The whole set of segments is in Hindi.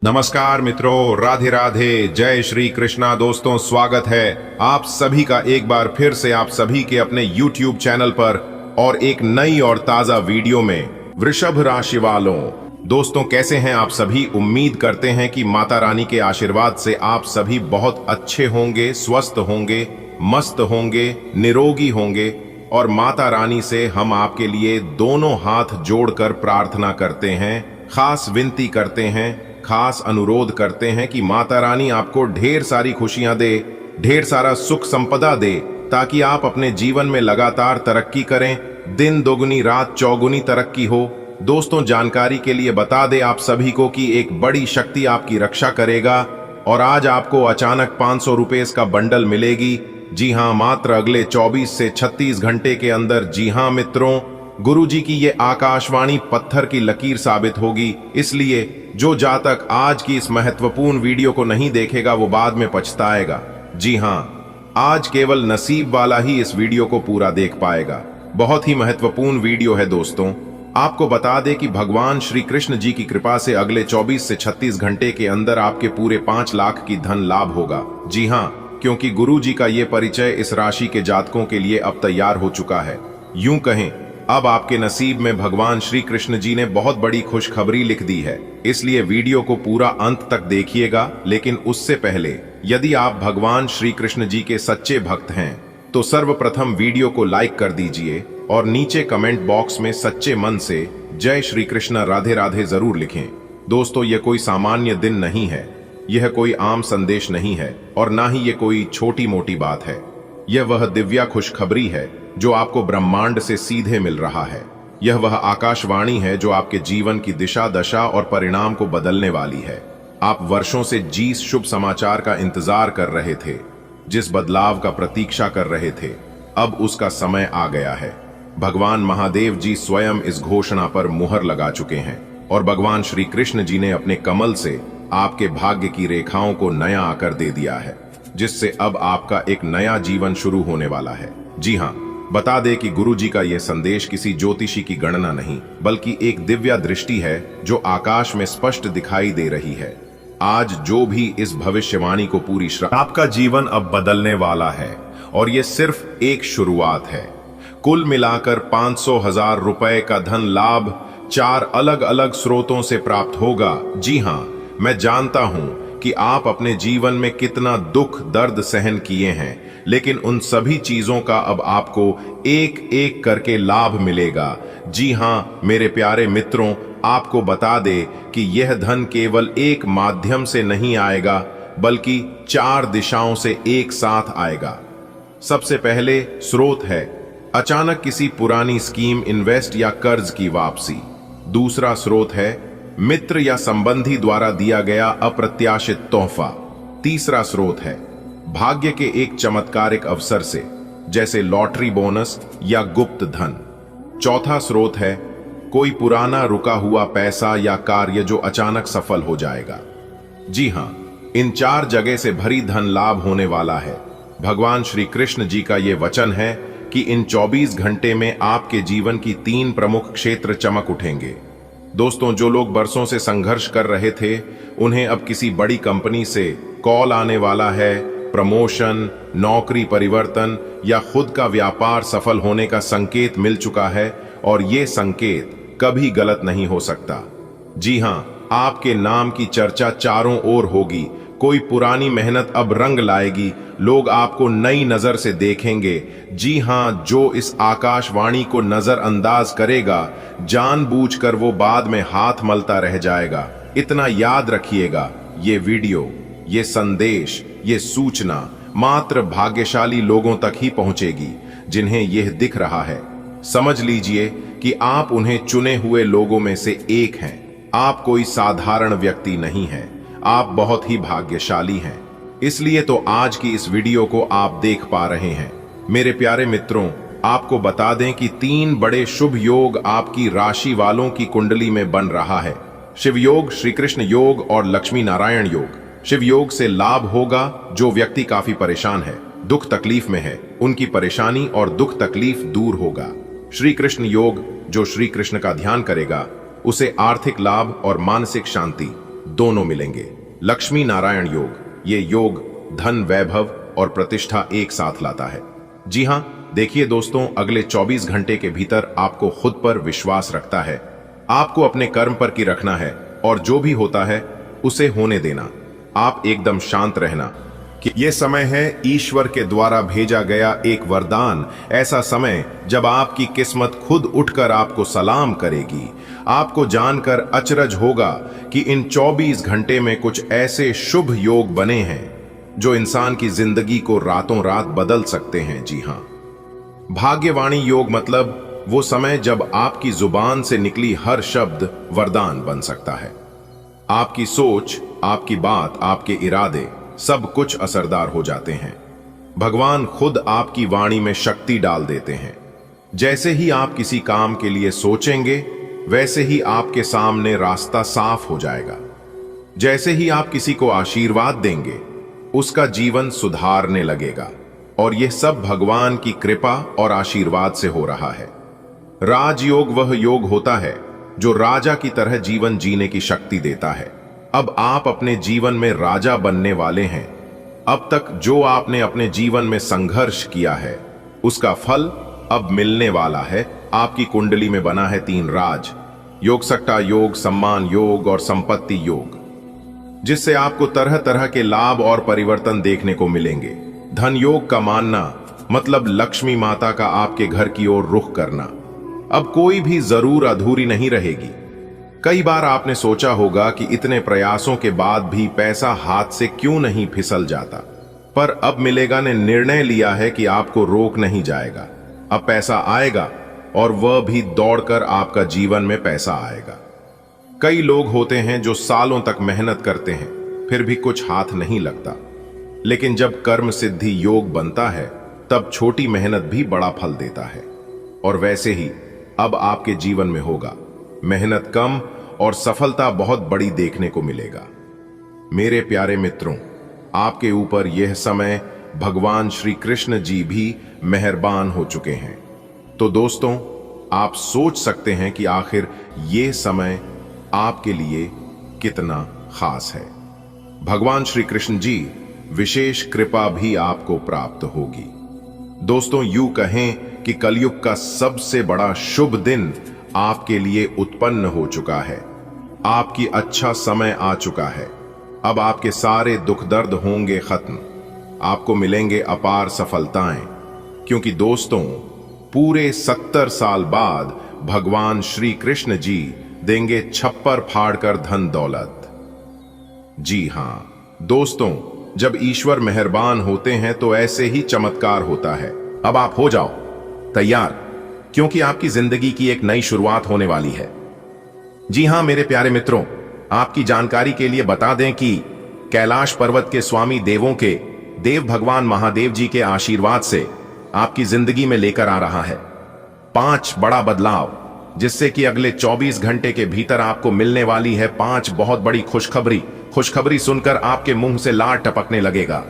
नमस्कार मित्रों, राधे राधे, जय श्री कृष्णा। दोस्तों, स्वागत है आप सभी का एक बार फिर से आप सभी के अपने YouTube चैनल पर और एक नई और ताजा वीडियो में। वृषभ राशि वालों, दोस्तों कैसे हैं आप सभी? उम्मीद करते हैं कि माता रानी के आशीर्वाद से आप सभी बहुत अच्छे होंगे, स्वस्थ होंगे, मस्त होंगे, निरोगी होंगे। और माता रानी से हम आपके लिए दोनों हाथ जोड़कर प्रार्थना करते हैं, खास विनती करते हैं, खास अनुरोध करते हैं कि माता रानी आपको ढेर सारी खुशियां दे, ढेर सारा सुख संपदा दे, ताकि आप अपने जीवन में लगातार तरक्की करें, दिन दोगुनी रात चौगुनी तरक्की हो। दोस्तों, जानकारी के लिए बता दें आप सभी को कि एक बड़ी शक्ति आपकी रक्षा करेगा और आज आपको अचानक 500 रुपए का बंडल मिलेगी। जी हां, मात्र अगले 24 से 36 घंटे के अंदर। जी हां मित्रों, गुरुजी की ये आकाशवाणी पत्थर की लकीर साबित होगी। इसलिए जो जातक आज की इस महत्वपूर्ण वीडियो को नहीं देखेगा वो बाद में पछताएगा। जी हां, आज केवल नसीब वाला ही इस वीडियो को पूरा देख पाएगा। बहुत ही महत्वपूर्ण वीडियो है दोस्तों। आपको बता दें कि भगवान श्री कृष्ण जी की कृपा से अगले 24 से 36 घंटे के अंदर आपके पूरे 5 लाख की धन लाभ होगा। जी हां, क्योंकि गुरु जी का ये परिचय इस राशि के जातकों के लिए अब तैयार हो चुका है। यूं कहें, अब आपके नसीब में भगवान श्री कृष्ण जी ने बहुत बड़ी खुशखबरी लिख दी है। इसलिए वीडियो को पूरा अंत तक देखिएगा। लेकिन उससे पहले, यदि आप भगवान श्री कृष्ण जी के सच्चे भक्त हैं तो सर्वप्रथम वीडियो को लाइक कर दीजिए और नीचे कमेंट बॉक्स में सच्चे मन से जय श्री कृष्ण राधे राधे जरूर लिखें। दोस्तों, यह कोई सामान्य दिन नहीं है, यह कोई आम संदेश नहीं है और ना ही ये कोई छोटी मोटी बात है। यह वह दिव्या खुशखबरी है जो आपको ब्रह्मांड से सीधे मिल रहा है। यह वह आकाशवाणी है जो आपके जीवन की दिशा दशा और परिणाम को बदलने वाली है। आप वर्षों से जिस शुभ समाचार का इंतजार कर रहे थे, जिस बदलाव का प्रतीक्षा कर रहे थे, अब उसका समय आ गया है। भगवान महादेव जी स्वयं इस घोषणा पर मुहर लगा चुके हैं और भगवान श्री कृष्ण जी ने अपने कमल से आपके भाग्य की रेखाओं को नया आकर दे दिया है, जिससे अब आपका एक नया जीवन शुरू होने वाला है। जी हां, बता दे कि गुरु जी का यह संदेश किसी ज्योतिषी की गणना नहीं, बल्कि एक दिव्या दृष्टि है जो आकाश में स्पष्ट दिखाई दे रही है। आज जो भी इस भविष्यवाणी को पूरी आपका जीवन अब बदलने वाला है और ये सिर्फ एक शुरुआत है। कुल मिलाकर 500,000 रुपए का धन लाभ 4 अलग अलग स्रोतों से प्राप्त होगा। जी हां, मैं जानता हूं कि आप अपने जीवन में कितना दुख दर्द सहन किए हैं, लेकिन उन सभी चीजों का अब आपको एक एक करके लाभ मिलेगा। जी हां मेरे प्यारे मित्रों, आपको बता दे कि यह धन केवल एक माध्यम से नहीं आएगा, बल्कि 4 दिशाओं से एक साथ आएगा। सबसे पहले स्रोत है अचानक किसी पुरानी स्कीम, इन्वेस्ट या कर्ज की वापसी। दूसरा स्रोत है मित्र या संबंधी द्वारा दिया गया अप्रत्याशित तोहफा। तीसरा स्रोत है भाग्य के एक चमत्कारिक अवसर से, जैसे लॉटरी बोनस या गुप्त धन। चौथा स्रोत है कोई पुराना रुका हुआ पैसा या कार्य जो अचानक सफल हो जाएगा। जी हां, इन 4 जगह से भरी धन लाभ होने वाला है। भगवान श्री कृष्ण जी का यह वचन है कि इन 24 घंटे में आपके जीवन की 3 प्रमुख क्षेत्र चमक उठेंगे। दोस्तों, जो लोग बरसों से संघर्ष कर रहे थे, उन्हें अब किसी बड़ी कंपनी से कॉल आने वाला है। प्रमोशन, नौकरी परिवर्तन या खुद का व्यापार सफल होने का संकेत मिल चुका है और ये संकेत कभी गलत नहीं हो सकता। जी हां, आपके नाम की चर्चा चारों ओर होगी। कोई पुरानी मेहनत अब रंग लाएगी, लोग आपको नई नजर से देखेंगे। जी हां, जो इस आकाशवाणी को नजरअंदाज करेगा, जानबूझकर वो बाद में हाथ मलता रह जाएगा। इतना याद रखिएगा, ये वीडियो, ये संदेश, ये सूचना मात्र भाग्यशाली लोगों तक ही पहुंचेगी जिन्हें यह दिख रहा है। समझ लीजिए कि आप उन्हें चुने हुए लोगों में से एक हैं। आप कोई साधारण व्यक्ति नहीं हैं, आप बहुत ही भाग्यशाली हैं। इसलिए तो आज की इस वीडियो को आप देख पा रहे हैं। मेरे प्यारे मित्रों, आपको बता दें कि 3 बड़े शुभ योग आपकी राशि वालों की कुंडली में बन रहा है। शिव योग, श्री कृष्ण योग और लक्ष्मी नारायण योग। शिव योग से लाभ होगा जो व्यक्ति काफी परेशान है, दुख तकलीफ में है, उनकी परेशानी और दुख तकलीफ दूर होगा। श्री कृष्ण योग, जो श्री कृष्ण का ध्यान करेगा, उसे आर्थिक लाभ और मानसिक शांति। दोनों मिलेंगे। लक्ष्मी नारायण योग, ये योग धन, वैभव और प्रतिष्ठा एक साथ लाता है। जी हां, देखिए दोस्तों, अगले 24 घंटे के भीतर आपको खुद पर विश्वास रखता है, आपको अपने कर्म पर की रखना है और जो भी होता है उसे होने देना। आप एकदम शांत रहना कि यह समय है ईश्वर के द्वारा भेजा गया एक वरदान, ऐसा समय जब आपकी किस्मत खुद उठकर आपको सलाम करेगी। आपको जानकर अचरज होगा कि इन 24 घंटे में कुछ ऐसे शुभ योग बने हैं जो इंसान की जिंदगी को रातों रात बदल सकते हैं। जी हां, भाग्यवाणी योग मतलब वो समय जब आपकी जुबान से निकली हर शब्द वरदान बन सकता है। आपकी सोच, आपकी बात, आपके इरादे सब कुछ असरदार हो जाते हैं। भगवान खुद आपकी वाणी में शक्ति डाल देते हैं। जैसे ही आप किसी काम के लिए सोचेंगे, वैसे ही आपके सामने रास्ता साफ हो जाएगा। जैसे ही आप किसी को आशीर्वाद देंगे, उसका जीवन सुधारने लगेगा। और यह सब भगवान की कृपा और आशीर्वाद से हो रहा है। राजयोग वह योग होता है जो राजा की तरह जीवन जीने की शक्ति देता है। अब आप अपने जीवन में राजा बनने वाले हैं। अब तक जो आपने अपने जीवन में संघर्ष किया है, उसका फल अब मिलने वाला है। आपकी कुंडली में बना है 3 राज योग, सट्टा योग, सम्मान योग और संपत्ति योग, जिससे आपको तरह तरह के लाभ और परिवर्तन देखने को मिलेंगे। धन योग का मानना मतलब लक्ष्मी माता का आपके घर की ओर रुख करना। अब कोई भी जरूर अधूरी नहीं रहेगी। कई बार आपने सोचा होगा कि इतने प्रयासों के बाद भी पैसा हाथ से क्यों नहीं फिसल जाता, पर अब मिलेगा ने निर्णय लिया है कि आपको रोक नहीं जाएगा। अब पैसा आएगा और वह भी दौड़कर आपका जीवन में पैसा आएगा। कई लोग होते हैं जो सालों तक मेहनत करते हैं, फिर भी कुछ हाथ नहीं लगता। लेकिन जब कर्म सिद्धि योग बनता है, तब छोटी मेहनत भी बड़ा फल देता है। और वैसे ही अब आपके जीवन में होगा। मेहनत कम और सफलता बहुत बड़ी देखने को मिलेगा। मेरे प्यारे मित्रों, आपके ऊपर यह समय भगवान श्री कृष्ण जी भी मेहरबान हो चुके हैं। तो दोस्तों, आप सोच सकते हैं कि आखिर यह समय आपके लिए कितना खास है। भगवान श्री कृष्ण जी विशेष कृपा भी आपको प्राप्त होगी। दोस्तों, यूं कहें कि कलयुग का सबसे बड़ा शुभ दिन आपके लिए उत्पन्न हो चुका है। आपकी अच्छा समय आ चुका है। अब आपके सारे दुख दर्द होंगे खत्म। आपको मिलेंगे अपार सफलताएं, क्योंकि दोस्तों, पूरे 70 साल बाद भगवान श्री कृष्ण जी देंगे छप्पर फाड़कर धन दौलत। जी हां दोस्तों, जब ईश्वर मेहरबान होते हैं तो ऐसे ही चमत्कार होता है। अब आप हो जाओ तैयार, क्योंकि आपकी जिंदगी की एक नई शुरुआत होने वाली है। जी हां मेरे प्यारे मित्रों, आपकी जानकारी के लिए बता दें कि कैलाश पर्वत के स्वामी देवों के देव भगवान महादेव जी के आशीर्वाद से आपकी जिंदगी में लेकर आ रहा है 5 बड़ा बदलाव, जिससे कि अगले 24 घंटे के भीतर आपको मिलने वाली है 5 बहुत बड़ी खुशखबरी। खुशखबरी सुनकर आपके मुंह से लार टपकने लगेगा।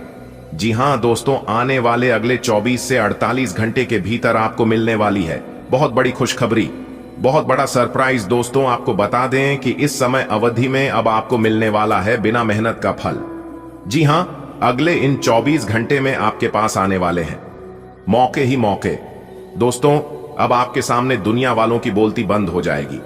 जी हां दोस्तों, आने वाले अगले 24 से 48 घंटे के भीतर आपको मिलने वाली है बहुत बड़ी खुशखबरी, बहुत बड़ा सरप्राइज। दोस्तों, आपको बता दें कि इस समय अवधि में अब आपको मिलने वाला है बिना मेहनत का फल। जी हां, अगले इन 24 घंटे में आपके पास आने वाले हैं मौके ही मौके। दोस्तों, अब आपके सामने दुनिया वालों की बोलती बंद हो जाएगी।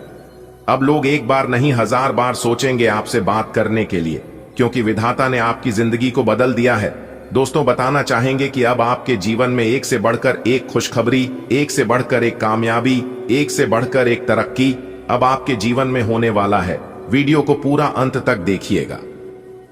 अब लोग एक बार नहीं 1000 बार सोचेंगे आपसे बात करने के लिए, क्योंकि विधाता ने आपकी जिंदगी को बदल दिया है। दोस्तों, बताना चाहेंगे कि अब आपके जीवन में एक से बढ़कर एक खुशखबरी, एक से बढ़कर एक कामयाबी, एक से बढ़कर एक तरक्की अब आपके जीवन में होने वाला है। वीडियो को पूरा अंत तक देखिएगा।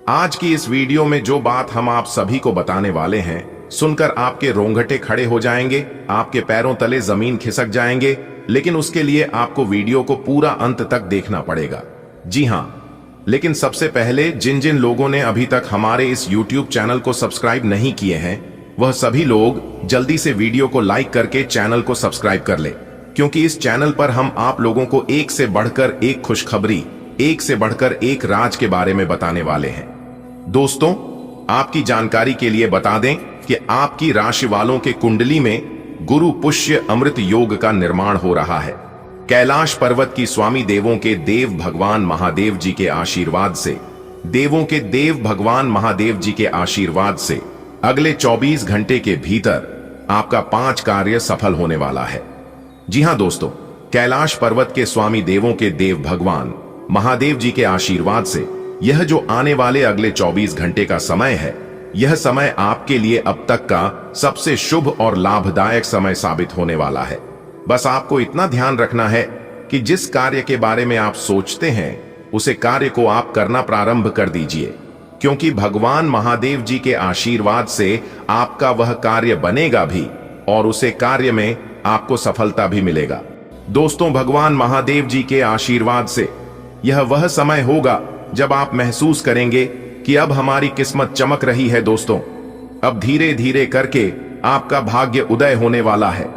आज की इस वीडियो में जो बात हम आप सभी को बताने वाले हैं, सुनकर आपके रोंगटे खड़े हो जाएंगे, आपके पैरों तले जमीन खिसक जाएंगे। लेकिन उसके लिए आपको वीडियो को पूरा अंत तक देखना पड़ेगा। जी हां, लेकिन सबसे पहले जिन जिन लोगों ने अभी तक हमारे इस YouTube चैनल को सब्सक्राइब नहीं किए हैं, वह सभी लोग जल्दी से वीडियो को लाइक करके चैनल को सब्सक्राइब कर ले, क्योंकि इस चैनल पर हम आप लोगों को एक से बढ़कर एक खुशखबरी, एक से बढ़कर एक राज के बारे में बताने वाले हैं। दोस्तों, आपकी जानकारी के लिए बता दें कि आपकी राशि वालों के कुंडली में गुरु पुष्य अमृत योग का निर्माण हो रहा है। कैलाश पर्वत की स्वामी देवों के देव भगवान महादेव जी के आशीर्वाद से देवों के देव भगवान महादेव जी के आशीर्वाद से अगले 24 घंटे के भीतर आपका 5 कार्य सफल होने वाला है। जी हां दोस्तों, कैलाश पर्वत के स्वामी देवों के देव भगवान महादेव जी के आशीर्वाद से यह जो आने वाले अगले 24 घंटे का समय है, यह समय आपके लिए अब तक का सबसे शुभ और लाभदायक समय साबित होने वाला है। बस आपको इतना ध्यान रखना है कि जिस कार्य के बारे में आप सोचते हैं उसे कार्य को आप करना प्रारंभ कर दीजिए, क्योंकि भगवान महादेव जी के आशीर्वाद से आपका वह कार्य बनेगा भी और उसे कार्य में आपको सफलता भी मिलेगा। दोस्तों, भगवान महादेव जी के आशीर्वाद से यह वह समय होगा जब आप महसूस करेंगे कि अब हमारी किस्मत चमक रही है। दोस्तों, अब धीरे धीरे करके आपका भाग्य उदय होने वाला है।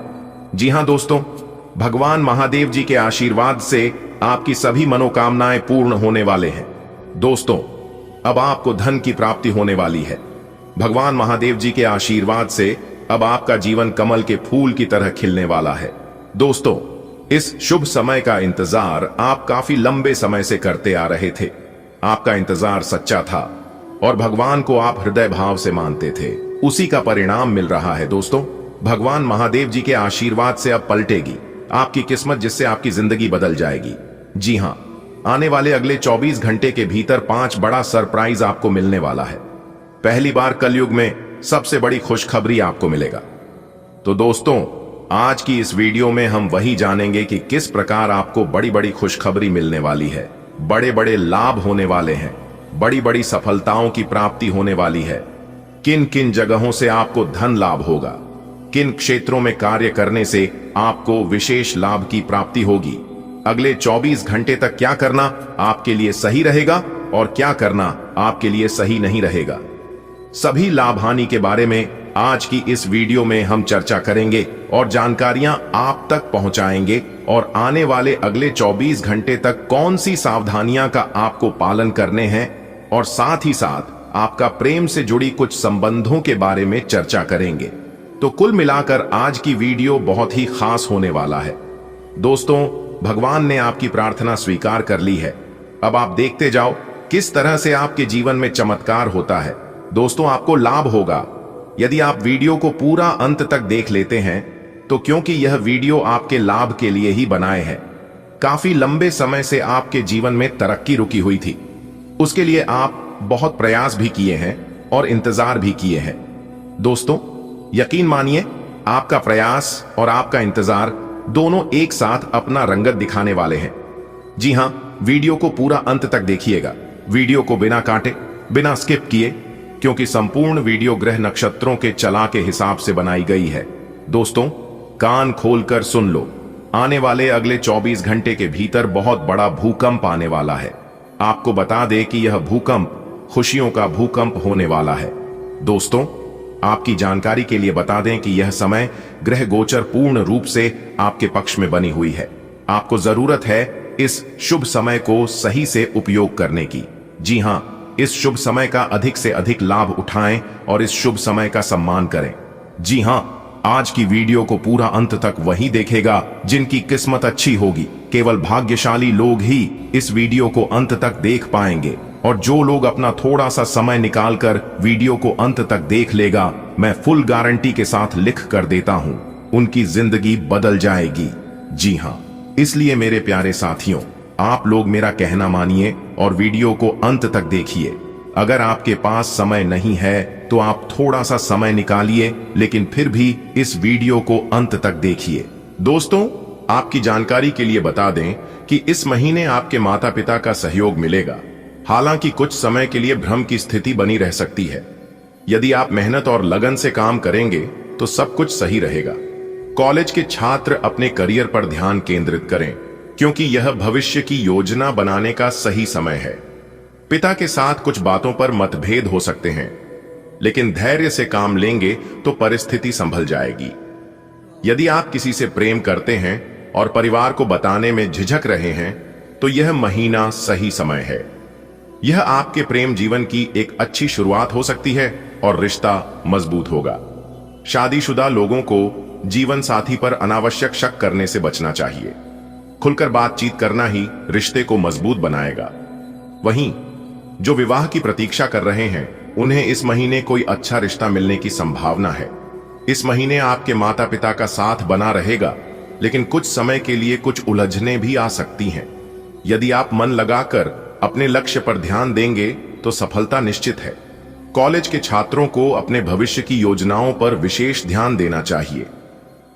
जी हां दोस्तों, भगवान महादेव जी के आशीर्वाद से आपकी सभी मनोकामनाएं पूर्ण होने वाले हैं। दोस्तों, अब आपको धन की प्राप्ति होने वाली है। भगवान महादेव जी के आशीर्वाद से अब आपका जीवन कमल के फूल की तरह खिलने वाला है। दोस्तों, इस शुभ समय का इंतजार आप काफी लंबे समय से करते आ रहे थे। आपका इंतजार सच्चा था और भगवान को आप हृदय भाव से मानते थे। उसी का परिणाम मिल रहा है। दोस्तों, भगवान महादेव जी के आशीर्वाद से अब पलटेगी आपकी किस्मत, जिससे आपकी जिंदगी बदल जाएगी। जी हां, आने वाले अगले 24 घंटे के भीतर 5 बड़ा सरप्राइज आपको मिलने वाला है। पहली बार कलयुग में सबसे बड़ी खुशखबरी आपको मिलेगा। तो दोस्तों, आज की इस वीडियो में हम वही जानेंगे कि किस प्रकार आपको बड़ी बड़ी खुशखबरी मिलने वाली है, बड़े बड़े लाभ होने वाले हैं, बड़ी बड़ी सफलताओं की प्राप्ति होने वाली है, किन किन जगहों से आपको धन लाभ होगा, किन क्षेत्रों में कार्य करने से आपको विशेष लाभ की प्राप्ति होगी, अगले 24 घंटे तक क्या करना आपके लिए सही रहेगा और क्या करना आपके लिए सही नहीं रहेगा। सभी लाभ हानि के बारे में आज की इस वीडियो में हम चर्चा करेंगे और जानकारियां आप तक पहुंचाएंगे और आने वाले अगले 24 घंटे तक कौन सी सावधानियां का आपको पालन करने हैं और साथ ही साथ आपका प्रेम से जुड़ी कुछ संबंधों के बारे में चर्चा करेंगे। तो कुल मिलाकर आज की वीडियो बहुत ही खास होने वाला है। दोस्तों, भगवान ने आपकी प्रार्थना स्वीकार कर ली है। अब आप देखते जाओ किस तरह से आपके जीवन में चमत्कार होता है। दोस्तों, आपको लाभ होगा यदि आप वीडियो को पूरा अंत तक देख लेते हैं, तो क्योंकि यह वीडियो आपके लाभ के लिए ही बनाए हैं। काफी लंबे समय से आपके जीवन में तरक्की रुकी हुई थी, उसके लिए आप बहुत प्रयास भी किए हैं और इंतजार भी किए हैं। दोस्तों, यकीन मानिए, आपका प्रयास और आपका इंतजार दोनों एक साथ अपना रंगत दिखाने वाले हैं। जी हां, वीडियो को पूरा अंत तक देखिएगा, वीडियो को बिना काटे, बिना स्किप किए, क्योंकि संपूर्ण वीडियो ग्रह नक्षत्रों के चला के हिसाब से बनाई गई है। दोस्तों, कान खोलकर सुन लो, आने वाले अगले 24 घंटे के भीतर बहुत बड़ा भूकंप आने वाला है। आपको बता दें कि यह भूकंप खुशियों का भूकंप होने वाला है। दोस्तों, आपकी जानकारी के लिए बता दें कि यह समय ग्रह गोचर पूर्ण रूप से आपके पक्ष में बनी हुई है। आपको जरूरत है इस शुभ समय को सही से उपयोग करने की। जी हां, इस शुभ समय का अधिक से अधिक लाभ उठाएं और इस शुभ समय का सम्मान करें। जी हां, आज की वीडियो को पूरा अंत तक वही देखेगा जिनकी किस्मत अच्छी होगी। केवल भाग्यशाली लोग ही इस वीडियो को अंत तक देख पाएंगे और जो लोग अपना थोड़ा सा समय निकालकर वीडियो को अंत तक देख लेगा, मैं फुल गारंटी के साथ लिख कर देता हूं, उनकी जिंदगी बदल जाएगी। जी हां, इसलिए मेरे प्यारे साथियों, आप लोग मेरा कहना मानिए और वीडियो को अंत तक देखिए। अगर आपके पास समय नहीं है तो आप थोड़ा सा समय निकालिए, लेकिन फिर भी इस वीडियो को अंत तक देखिए। दोस्तों, आपकी जानकारी के लिए बता दें कि इस महीने आपके माता पिता का सहयोग मिलेगा। हालांकि कुछ समय के लिए भ्रम की स्थिति बनी रह सकती है। यदि आप मेहनत और लगन से काम करेंगे तो सब कुछ सही रहेगा। कॉलेज के छात्र अपने करियर पर ध्यान केंद्रित करें, क्योंकि यह भविष्य की योजना बनाने का सही समय है। पिता के साथ कुछ बातों पर मतभेद हो सकते हैं, लेकिन धैर्य से काम लेंगे तो परिस्थिति संभल जाएगी। यदि आप किसी से प्रेम करते हैं और परिवार को बताने में झिझक रहे हैं, तो यह महीना सही समय है। यह आपके प्रेम जीवन की एक अच्छी शुरुआत हो सकती है और रिश्ता मजबूत होगा। शादीशुदा लोगों को जीवन साथी पर अनावश्यक शक करने से बचना चाहिए। खुलकर बातचीत करना ही रिश्ते को मजबूत बनाएगा। वहीं जो विवाह की प्रतीक्षा कर रहे हैं उन्हें इस महीने कोई अच्छा रिश्ता मिलने की संभावना है। इस महीने आपके माता पिता का साथ बना रहेगा, लेकिन कुछ समय के लिए कुछ उलझनें भी आ सकती हैं। यदि आप मन लगाकर अपने लक्ष्य पर ध्यान देंगे तो सफलता निश्चित है। कॉलेज के छात्रों को अपने भविष्य की योजनाओं पर विशेष ध्यान देना चाहिए।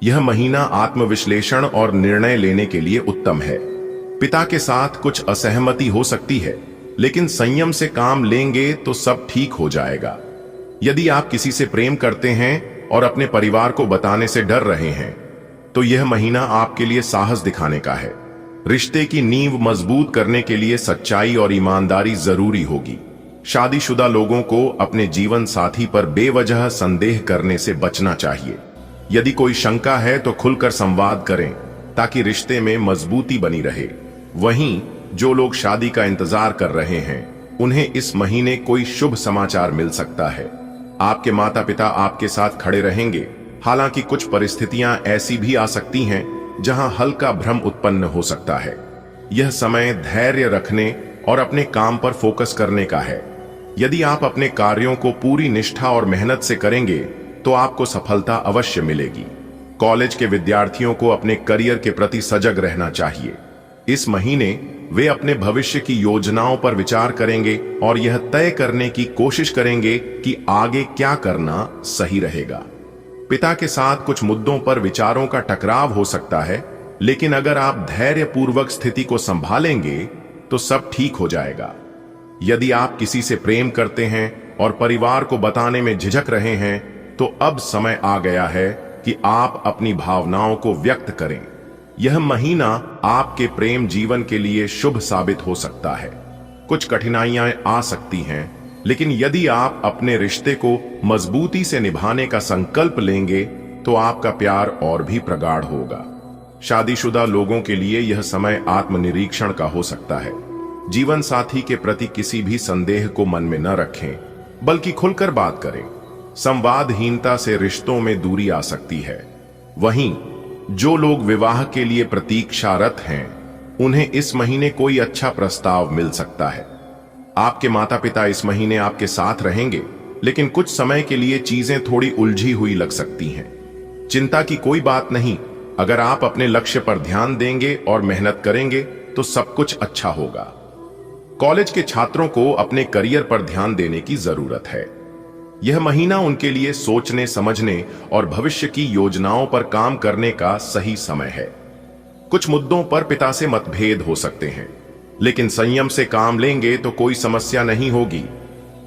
यह महीना आत्मविश्लेषण और निर्णय लेने के लिए उत्तम है। पिता के साथ कुछ असहमति हो सकती है, लेकिन संयम से काम लेंगे तो सब ठीक हो जाएगा। यदि आप किसी से प्रेम करते हैं और अपने परिवार को बताने से डर रहे हैं, तो यह महीना आपके लिए साहस दिखाने का है। रिश्ते की नींव मजबूत करने के लिए सच्चाई और ईमानदारी जरूरी होगी। शादीशुदा लोगों को अपने जीवन साथी पर बेवजह संदेह करने से बचना चाहिए। यदि कोई शंका है तो खुलकर संवाद करें ताकि रिश्ते में मजबूती बनी रहे। वहीं जो लोग शादी का इंतजार कर रहे हैं उन्हें इस महीने कोई शुभ समाचार मिल सकता है। आपके माता पिता आपके साथ खड़े रहेंगे। हालांकि कुछ परिस्थितियां ऐसी भी आ सकती हैं जहां हल्का भ्रम उत्पन्न हो सकता है। यह समय धैर्य रखने और अपने काम पर फोकस करने का है। यदि आप अपने कार्यों को पूरी निष्ठा और मेहनत से करेंगे तो आपको सफलता अवश्य मिलेगी। कॉलेज के विद्यार्थियों को अपने करियर के प्रति सजग रहना चाहिए। इस महीने वे अपने भविष्य की योजनाओं पर विचार करेंगे और यह तय करने की कोशिश करेंगे कि आगे क्या करना सही रहेगा। पिता के साथ कुछ मुद्दों पर विचारों का टकराव हो सकता है, लेकिन अगर आप धैर्यपूर्वक स्थिति को संभालेंगे तो सब ठीक हो जाएगा। यदि आप किसी से प्रेम करते हैं और परिवार को बताने में झिझक रहे हैं, तो अब समय आ गया है कि आप अपनी भावनाओं को व्यक्त करें। यह महीना आपके प्रेम जीवन के लिए शुभ साबित हो सकता है। कुछ कठिनाइयां आ सकती हैं, लेकिन यदि आप अपने रिश्ते को मजबूती से निभाने का संकल्प लेंगे तो आपका प्यार और भी प्रगाढ़ होगा। शादीशुदा लोगों के लिए यह समय आत्मनिरीक्षण का हो सकता है। जीवन साथी के प्रति किसी भी संदेह को मन में न रखें, बल्कि खुलकर बात करें। संवादहीनता से रिश्तों में दूरी आ सकती है। वहीं जो लोग विवाह के लिए प्रतीक्षारत हैं, उन्हें इस महीने कोई अच्छा प्रस्ताव मिल सकता है। आपके माता पिता इस महीने आपके साथ रहेंगे, लेकिन कुछ समय के लिए चीजें थोड़ी उलझी हुई लग सकती हैं। चिंता की कोई बात नहीं। अगर आप अपने लक्ष्य पर ध्यान देंगे और मेहनत करेंगे तो सब कुछ अच्छा होगा। कॉलेज के छात्रों को अपने करियर पर ध्यान देने की जरूरत है। यह महीना उनके लिए सोचने समझने और भविष्य की योजनाओं पर काम करने का सही समय है। कुछ मुद्दों पर पिता से मतभेद हो सकते हैं, लेकिन संयम से काम लेंगे तो कोई समस्या नहीं होगी।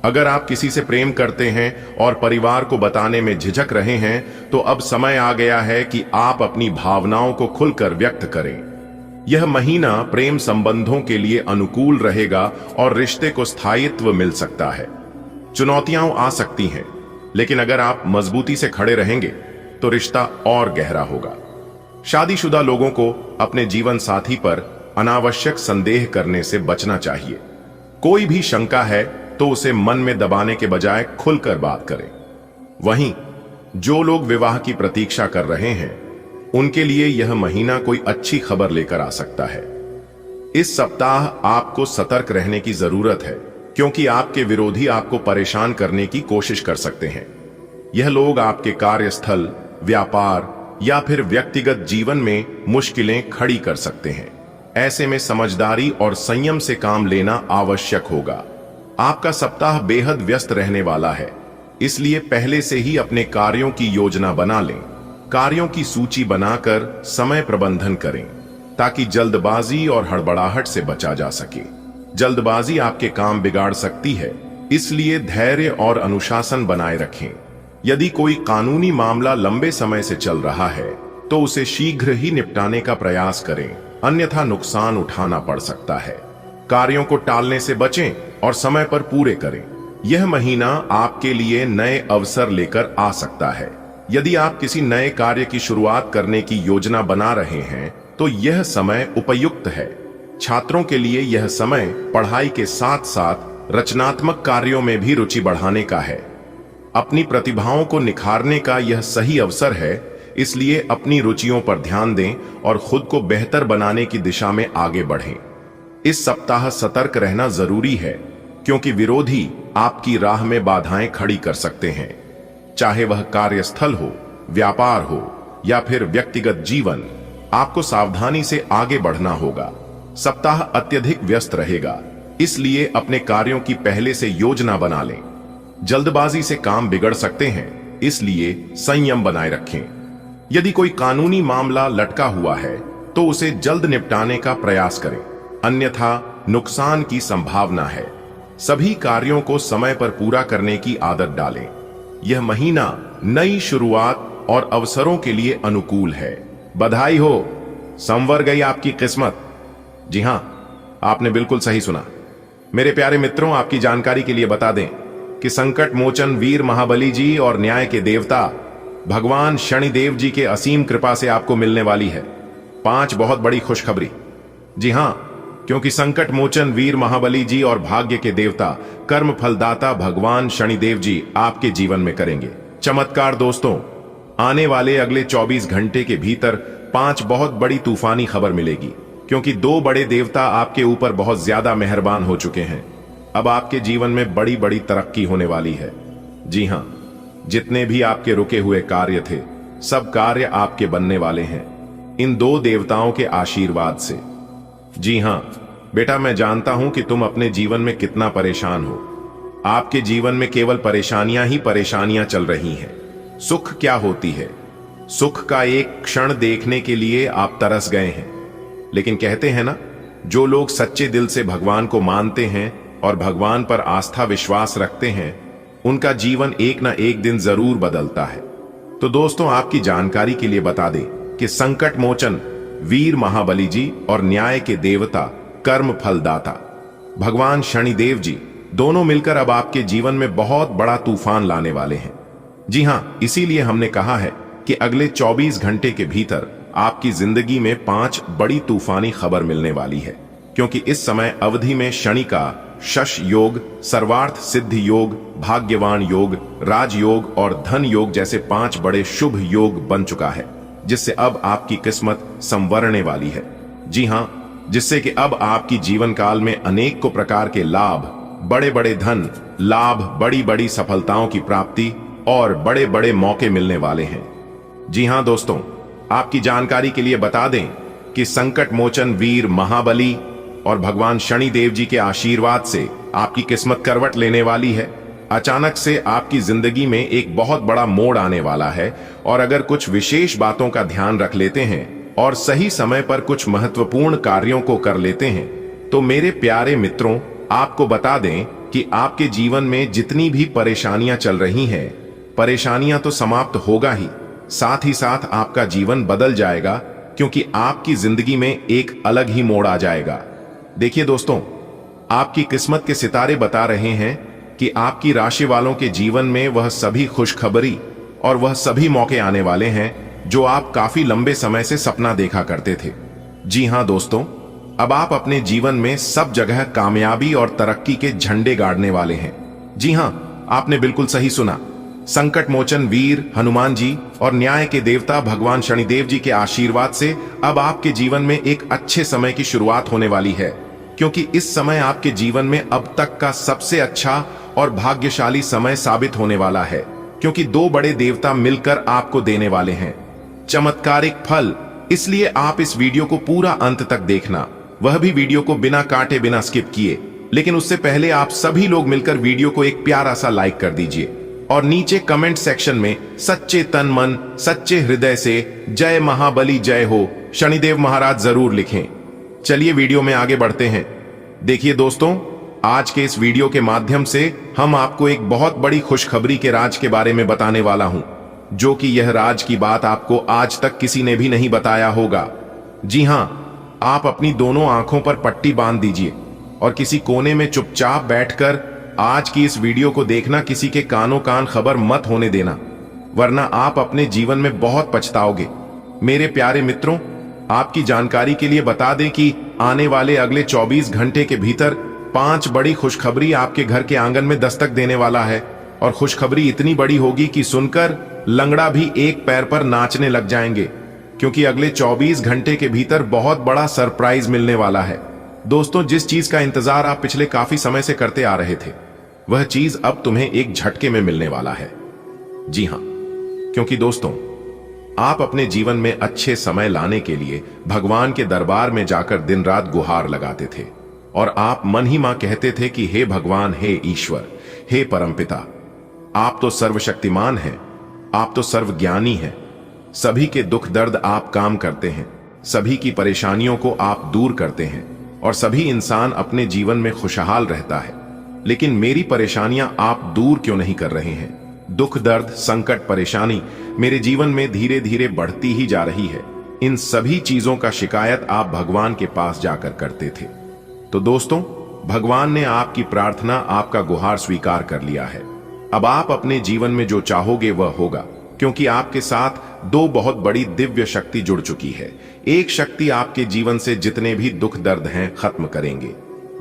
अगर आप किसी से प्रेम करते हैं और परिवार को बताने में झिझक रहे हैं, तो अब समय आ गया है कि आप अपनी भावनाओं को खुलकर व्यक्त करें। यह महीना प्रेम संबंधों के लिए अनुकूल रहेगा और रिश्ते को स्थायित्व मिल सकता है। चुनौतियां आ सकती हैं, लेकिन अगर आप मजबूती से खड़े रहेंगे तो रिश्ता और गहरा होगा। शादीशुदा लोगों को अपने जीवन साथी पर अनावश्यक संदेह करने से बचना चाहिए। कोई भी शंका है तो उसे मन में दबाने के बजाय खुलकर बात करें। वहीं जो लोग विवाह की प्रतीक्षा कर रहे हैं, उनके लिए यह महीना कोई अच्छी खबर लेकर आ सकता है। इस सप्ताह आपको सतर्क रहने की जरूरत है, क्योंकि आपके विरोधी आपको परेशान करने की कोशिश कर सकते हैं। यह लोग आपके कार्यस्थल, व्यापार या फिर व्यक्तिगत जीवन में मुश्किलें खड़ी कर सकते हैं। ऐसे में समझदारी और संयम से काम लेना आवश्यक होगा। आपका सप्ताह बेहद व्यस्त रहने वाला है, इसलिए पहले से ही अपने कार्यों की योजना बना लें। कार्यों की सूची बनाकर समय प्रबंधन करें, ताकि जल्दबाजी और हड़बड़ाहट से बचा जा सके। जल्दबाजी आपके काम बिगाड़ सकती है, इसलिए धैर्य और अनुशासन बनाए रखें। यदि कोई कानूनी मामला लंबे समय से चल रहा है तो उसे शीघ्र ही निपटाने का प्रयास करें, अन्यथा नुकसान उठाना पड़ सकता है। कार्यों को टालने से बचें और समय पर पूरे करें। यह महीना आपके लिए नए अवसर लेकर आ सकता है। यदि आप किसी नए कार्य की शुरुआत करने की योजना बना रहे हैं तो यह समय उपयुक्त है। छात्रों के लिए यह समय पढ़ाई के साथ साथ रचनात्मक कार्यों में भी रुचि बढ़ाने का है। अपनी प्रतिभाओं को निखारने का यह सही अवसर है, इसलिए अपनी रुचियों पर ध्यान दें और खुद को बेहतर बनाने की दिशा में आगे बढ़ें। इस सप्ताह सतर्क रहना जरूरी है, क्योंकि विरोधी आपकी राह में बाधाएं खड़ी कर सकते हैं। चाहे वह कार्यस्थल हो, व्यापार हो या फिर व्यक्तिगत जीवन, आपको सावधानी से आगे बढ़ना होगा। सप्ताह अत्यधिक व्यस्त रहेगा, इसलिए अपने कार्यों की पहले से योजना बना लें। जल्दबाजी से काम बिगड़ सकते हैं, इसलिए संयम बनाए रखें। यदि कोई कानूनी मामला लटका हुआ है तो उसे जल्द निपटाने का प्रयास करें, अन्यथा नुकसान की संभावना है। सभी कार्यों को समय पर पूरा करने की आदत डालें। यह महीना नई शुरुआत और अवसरों के लिए अनुकूल है। बधाई हो, संवर गई आपकी किस्मत। जी हां, आपने बिल्कुल सही सुना। मेरे प्यारे मित्रों, आपकी जानकारी के लिए बता दें कि संकट मोचन वीर महाबली जी और न्याय के देवता भगवान शनिदेव जी के असीम कृपा से आपको मिलने वाली है 5 बहुत बड़ी खुशखबरी। जी हां, क्योंकि संकट मोचन वीर महाबली जी और भाग्य के देवता कर्म फलदाता भगवान शनिदेव जी आपके जीवन में करेंगे चमत्कार। दोस्तों, आने वाले अगले 24 घंटे के भीतर 5 बहुत बड़ी तूफानी खबर मिलेगी, क्योंकि 2 बड़े देवता आपके ऊपर बहुत ज्यादा मेहरबान हो चुके हैं। अब आपके जीवन में बड़ी बड़ी तरक्की होने वाली है। जी हां, जितने भी आपके रुके हुए कार्य थे, सब कार्य आपके बनने वाले हैं इन 2 देवताओं के आशीर्वाद से। जी हां बेटा, मैं जानता हूं कि तुम अपने जीवन में कितना परेशान हो। आपके जीवन में केवल परेशानियां ही परेशानियां चल रही हैं। सुख क्या होती है? सुख का एक क्षण देखने के लिए आप तरस गए हैं, लेकिन कहते हैं ना, जो लोग सच्चे दिल से भगवान को मानते हैं और भगवान पर आस्था विश्वास रखते हैं, उनका जीवन एक ना एक दिन जरूर बदलता है। तो दोस्तों, आपकी जानकारी के लिए बता दें कि संकट मोचन वीर महाबली जी और न्याय के देवता कर्म फलदाता भगवान शनिदेव जी दोनों मिलकर अब आपके जीवन में बहुत बड़ा तूफान लाने वाले हैं। जी हां, इसीलिए हमने कहा है कि अगले 24 घंटे के भीतर आपकी जिंदगी में 5 बड़ी तूफानी खबर मिलने वाली है, क्योंकि इस समय अवधि में शनि का शश योग, सर्वार्थ सिद्धि योग, भाग्यवान योग, राजयोग और धन योग जैसे 5 बड़े शुभ योग बन चुका है, जिससे अब आपकी किस्मत संवरने वाली है। जी हां, जिससे कि अब आपकी जीवन काल में अनेक को प्रकार के लाभ, बड़े बड़े धन लाभ, बड़ी बड़ी सफलताओं की प्राप्ति और बड़े बड़े मौके मिलने वाले हैं। जी हां दोस्तों, आपकी जानकारी के लिए बता दें कि संकट मोचन वीर महाबली और भगवान शनिदेव जी के आशीर्वाद से आपकी किस्मत करवट लेने वाली है। अचानक से आपकी जिंदगी में एक बहुत बड़ा मोड़ आने वाला है, और अगर कुछ विशेष बातों का ध्यान रख लेते हैं और सही समय पर कुछ महत्वपूर्ण कार्यों को कर लेते हैं, तो मेरे प्यारे मित्रों, आपको बता दें कि आपके जीवन में जितनी भी परेशानियां चल रही हैं, परेशानियां तो समाप्त होगा ही, साथ ही साथ आपका जीवन बदल जाएगा, क्योंकि आपकी जिंदगी में एक अलग ही मोड़ आ जाएगा। देखिए दोस्तों, आपकी किस्मत के सितारे बता रहे हैं कि आपकी राशि वालों के जीवन में वह सभी खुशखबरी और वह सभी मौके आने वाले हैं जो आप काफी लंबे समय से सपना देखा करते थे। जी हां दोस्तों, अब आप अपने जीवन में सब जगह कामयाबी और तरक्की के झंडे गाड़ने वाले हैं। जी हां, आपने बिल्कुल सही सुना। संकट मोचन वीर हनुमान जी और न्याय के देवता भगवान शनिदेव जी के आशीर्वाद से अब आपके जीवन में एक अच्छे समय की शुरुआत होने वाली है, क्योंकि इस समय आपके जीवन में अब तक का सबसे अच्छा और भाग्यशाली समय साबित होने वाला है, क्योंकि 2 बड़े देवता मिलकर आपको देने वाले हैं चमत्कारिक फल। इसलिए आप इस वीडियो को पूरा अंत तक देखना, वह भी वीडियो को बिना काटे, बिना स्किप किए। लेकिन उससे पहले आप सभी लोग मिलकर वीडियो को एक प्यारा सा लाइक कर दीजिए और नीचे कमेंट सेक्शन में सच्चे तन मन, सच्चे हृदय से जय महाबली जय हो शनिदेव महाराज जरूर लिखें। चलिए वीडियो में आगे बढ़ते हैं। देखिए दोस्तों, आज के इस वीडियो के माध्यम से हम आपको एक बहुत बड़ी खुशखबरी के राज के बारे में बताने वाला हूं, जो कि यह राज की बात आपको आज तक किसी ने भी नहीं बताया होगा। जी हां, आप अपनी दोनों आंखों पर पट्टी बांध दीजिए और किसी कोने में चुपचाप बैठकर आज की इस वीडियो को देखना। किसी के कानों कान खबर मत होने देना, वरना आप अपने जीवन में बहुत पछताओगे। मेरे प्यारे मित्रों, आपकी जानकारी के लिए बता दें कि आने वाले अगले 24 घंटे के भीतर 5 बड़ी खुशखबरी आपके घर के आंगन में दस्तक देने वाला है, और खुशखबरी इतनी बड़ी होगी कि सुनकर लंगड़ा भी एक पैर पर नाचने लग जाएंगे, क्योंकि अगले 24 घंटे के भीतर बहुत बड़ा सरप्राइज मिलने वाला है। दोस्तों, जिस चीज का इंतजार आप पिछले काफी समय से करते आ रहे थे, वह चीज अब तुम्हें एक झटके में मिलने वाला है। जी हां, क्योंकि दोस्तों, आप अपने जीवन में अच्छे समय लाने के लिए भगवान के दरबार में जाकर दिन रात गुहार लगाते थे और आप मन ही मां कहते थे कि हे भगवान, हे ईश्वर, हे परमपिता, आप तो सर्वशक्तिमान हैं, आप तो सर्वज्ञानी हैं। सभी के दुख दर्द आप काम करते हैं, सभी की परेशानियों को आप दूर करते हैं और सभी इंसान अपने जीवन में खुशहाल रहता है। लेकिन मेरी परेशानियां आप दूर क्यों नहीं कर रहे हैं? दुख दर्द, संकट, परेशानी मेरे जीवन में धीरे धीरे बढ़ती ही जा रही है। इन सभी चीजों का शिकायत आप भगवान के पास जाकर करते थे। तो दोस्तों, भगवान ने आपकी प्रार्थना, आपका गुहार स्वीकार कर लिया है। अब आप अपने जीवन में जो चाहोगे वह होगा, क्योंकि आपके साथ दो बहुत बड़ी दिव्य शक्ति जुड़ चुकी है। एक शक्ति आपके जीवन से जितने भी दुख दर्द हैं खत्म करेंगे,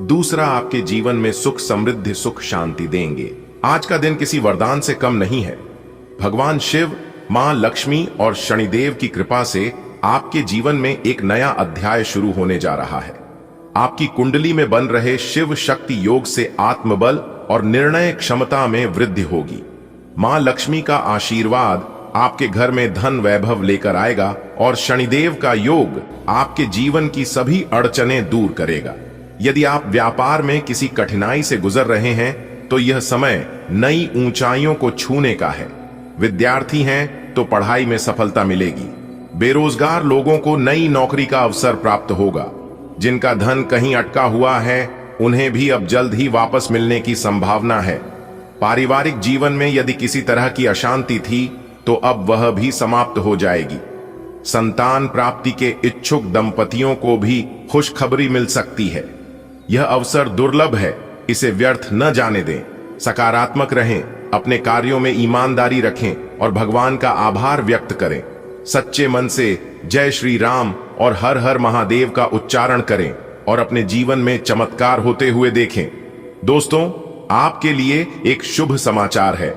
दूसरा आपके जीवन में सुख, समृद्धि, सुख, शांति देंगे। आज का दिन किसी वरदान से कम नहीं है। भगवान शिव, मां लक्ष्मी और शनिदेव की कृपा से आपके जीवन में एक नया अध्याय शुरू होने जा रहा है। आपकी कुंडली में बन रहे शिव शक्ति योग से आत्मबल और निर्णय क्षमता में वृद्धि होगी। मां लक्ष्मी का आशीर्वाद आपके घर में धन वैभव लेकर आएगा और शनिदेव का योग आपके जीवन की सभी अड़चनें दूर करेगा। यदि आप व्यापार में किसी कठिनाई से गुजर रहे हैं तो यह समय नई ऊंचाइयों को छूने का है। विद्यार्थी हैं तो पढ़ाई में सफलता मिलेगी। बेरोजगार लोगों को नई नौकरी का अवसर प्राप्त होगा। जिनका धन कहीं अटका हुआ है उन्हें भी अब जल्द ही वापस मिलने की संभावना है। पारिवारिक जीवन में यदि किसी तरह की अशांति थी तो अब वह भी समाप्त हो जाएगी। संतान प्राप्ति के इच्छुक दंपतियों को भी खुशखबरी मिल सकती है। यह अवसर दुर्लभ है, इसे व्यर्थ न जाने दें। सकारात्मक रहें, अपने कार्यों में ईमानदारी रखें और भगवान का आभार व्यक्त करें। सच्चे मन से जय श्री राम और हर हर महादेव का उच्चारण करें और अपने जीवन में चमत्कार होते हुए देखें। दोस्तों, आपके लिए एक शुभ समाचार है।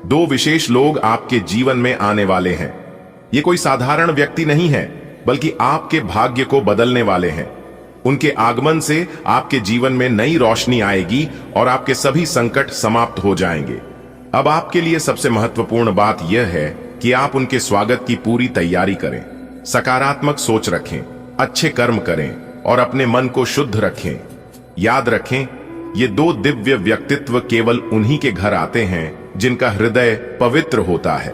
दो विशेष लोग आपके जीवन में आने वाले हैं। ये कोई साधारण व्यक्ति नहीं है, बल्कि आपके भाग्य को बदलने वाले हैं। उनके आगमन से आपके जीवन में नई रोशनी आएगी और आपके सभी संकट समाप्त हो जाएंगे। अब आपके लिए सबसे महत्वपूर्ण बात यह है कि आप उनके स्वागत की पूरी तैयारी करें। सकारात्मक सोच रखें, अच्छे कर्म करें और अपने मन को शुद्ध रखें। याद रखें, ये दो दिव्य व्यक्तित्व केवल उन्हीं के घर आते हैं जिनका हृदय पवित्र होता है।